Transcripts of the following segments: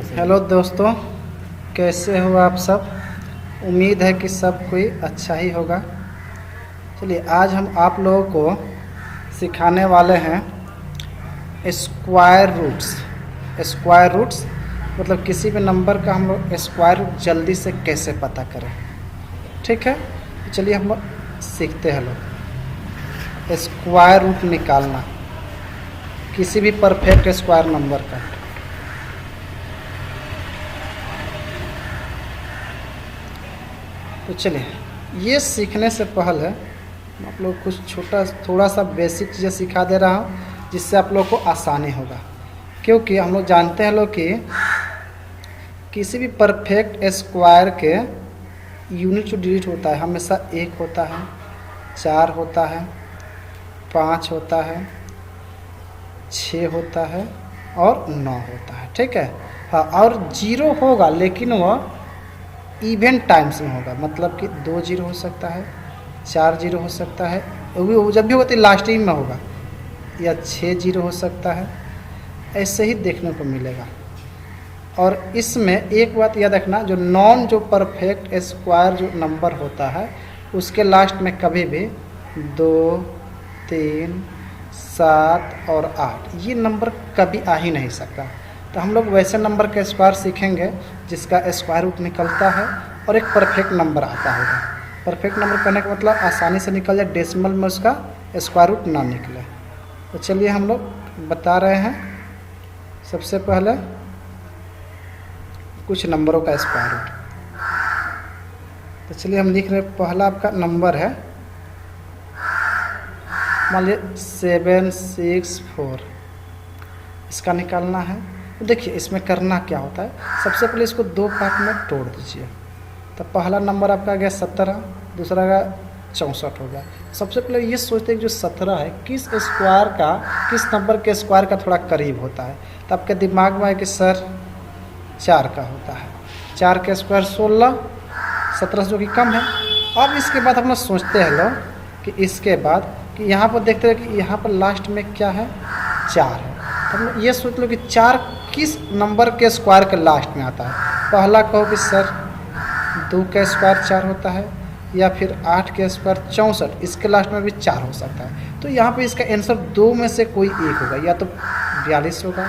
Hello दोस्तों, कैसे हो आप सब। उम्मीद है कि सब कोई अच्छा ही होगा। चलिए, आज हम आप लोगों को सिखाने वाले हैं स्क्वायर रूट्स। स्क्वायर रूट्स मतलब किसी भी नंबर का हम लोग स्क्वायर रूट जल्दी से कैसे पता करें। ठीक है, तो चलिए हम सीखते हैं लोग स्क्वायर रूट निकालना किसी भी परफेक्ट स्क्वायर नंबर का। तो चलिए, ये सीखने से पहले आप लोग कुछ थोड़ा सा बेसिक चीज़ें सिखा दे रहा हूँ जिससे आप लोग को आसानी होगा। क्योंकि हम लोग जानते हैं लोग कि किसी भी परफेक्ट स्क्वायर के यूनिट जो डिजिट होता है हमेशा 1 होता है, 4 होता है, 5 होता है, 6 होता है और 9 होता है। ठीक है, हाँ, और 0 होगा लेकिन वह इवन टाइम्स में होगा। मतलब कि 2 0 हो सकता है, 4 0 हो सकता है, वो जब भी होता है लास्टिंग में होगा, या 6 0 हो सकता है। ऐसे ही देखने को मिलेगा। और इसमें एक बात याद रखना, जो परफेक्ट स्क्वायर जो नंबर होता है उसके लास्ट में कभी भी 2, 3, 7 और 8 ये नंबर कभी आ ही नहीं सकता। तो हम लोग वैसे नंबर का स्क्वायर सीखेंगे जिसका स्क्वायर रूट निकलता है और एक परफेक्ट नंबर आता होगा। परफेक्ट नंबर कहने का मतलब आसानी से निकल जाए, डेसिमल में उसका स्क्वायर रूट ना निकले। तो चलिए हम लोग बता रहे हैं सबसे पहले कुछ नंबरों का स्क्वायर रूट। तो चलिए हम लिख रहे हैं, पहला आपका नंबर है मान लीजिए 764, इसका निकालना है। तो देखिए इसमें करना क्या होता है, सबसे पहले इसको 2 पार्ट में तोड़ दीजिए। तो पहला नंबर आपका गया 17, दूसरा का 64 हो गया। सबसे पहले ये सोचते हैं कि जो 17 है किस नंबर के स्क्वायर का थोड़ा करीब होता है। तो आपके दिमाग में है कि सर 4 का होता है, 4 का स्क्वायर 16, 17 जो कि कम है। अब इसके बाद हम लोग सोचते हैं लोग कि इसके बाद कि यहाँ पर देखते हैं कि यहाँ पर लास्ट में क्या है, 4 है। तो हम लोग ये सोच लो कि 4 किस नंबर के स्क्वायर के लास्ट में आता है। पहला कहो कि सर 2 का स्क्वायर 4 होता है, या फिर 8 के स्क्वायर 64, इसके लास्ट में भी 4 हो सकता है। तो यहाँ पे इसका आंसर 2 में से कोई एक होगा, या तो 42 होगा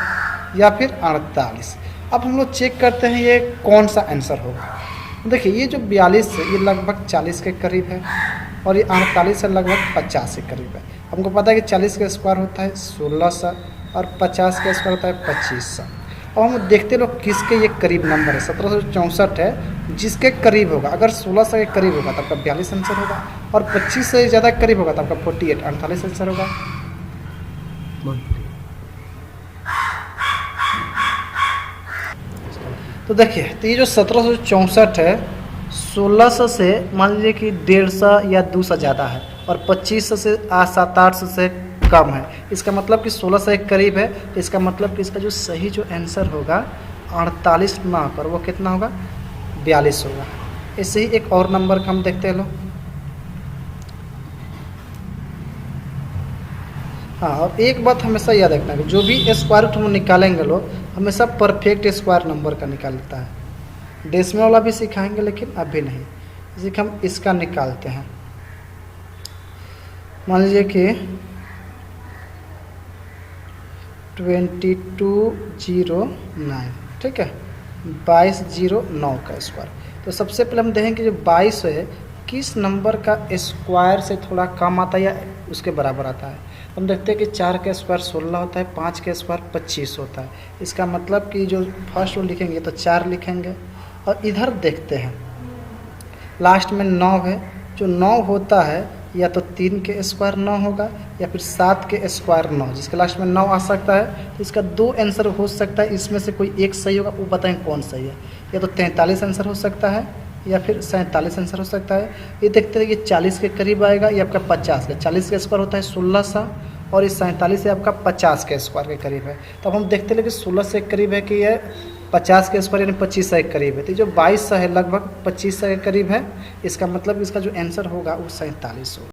या फिर 48। अब हम लोग चेक करते हैं ये कौन सा आंसर होगा। देखिए ये जो 42 है ये लगभग 40 के करीब है, और ये 48 है लगभग 50 के करीब है। हमको पता है कि 40 का स्क्वायर होता है 1600 और 50 का स्क्वायर होता है 2500। अब हम देखते लोग किसके ये करीब नंबर है। 1764 है जिसके करीब होगा, अगर 1600 के करीब होगा तो आपका 42 आंसर होगा, और 25 से ज़्यादा करीब होगा तो आपका 48 48 आंसर होगा। तो देखिए, तो ये जो 1764 है 1600 से मान लीजिए कि 150 या 200 ज़्यादा है, और 2500 से 700-800 से कम है। इसका मतलब कि 1600 के करीब है। तो इसका मतलब कि इसका जो सही जो आंसर होगा 48 ना कर वो कितना होगा, 42 होगा। ऐसे ही एक और नंबर का हम देखते हैं लोग। हाँ, और एक बात हमेशा याद रखना है, जो भी स्क्वायर रूट हम निकालेंगे लोग हमेशा परफेक्ट स्क्वायर नंबर का निकालता है। डेसिमल वाला भी सिखाएंगे लेकिन अभी नहीं। जैसे कि हम इसका निकालते हैं, मान लीजिए कि 2209, ठीक है, 2209 का स्क्वायर। तो सबसे पहले हम देखेंगे जो 22 है किस नंबर का स्क्वायर से थोड़ा कम आता है या उसके बराबर आता है। हम देखते हैं कि 4 का स्क्वायर 16 होता है, 5 का स्क्वायर 25 होता है। इसका मतलब कि जो फर्स्ट रो लिखेंगे तो 4 लिखेंगे, और इधर देखते हैं लास्ट में 9 है। जो 9 होता है या तो 3 के स्क्वायर 9 होगा, या फिर 7 के स्क्वायर 9, जिसके लास्ट में 9 आ सकता है। तो इसका 2 आंसर हो सकता है, इसमें से कोई एक सही होगा, वो बताएं कौन सही है। या तो 43 आंसर हो सकता है, या फिर 47 आंसर हो सकता है। ये देखते हैं कि 40 के करीब आएगा, ये आपका 50 का। 40 का स्क्वायर होता है 1600, और इस 47 से आपका 50 के स्क्वायर के करीब है। तो अब हम देखते हैं कि 16 से करीब है कि ये 50 के स्क्वायर यानी 2500 के करीब है। तो जो 2200 है लगभग 2500 के करीब है। इसका मतलब इसका जो आंसर होगा वो 47 होगा।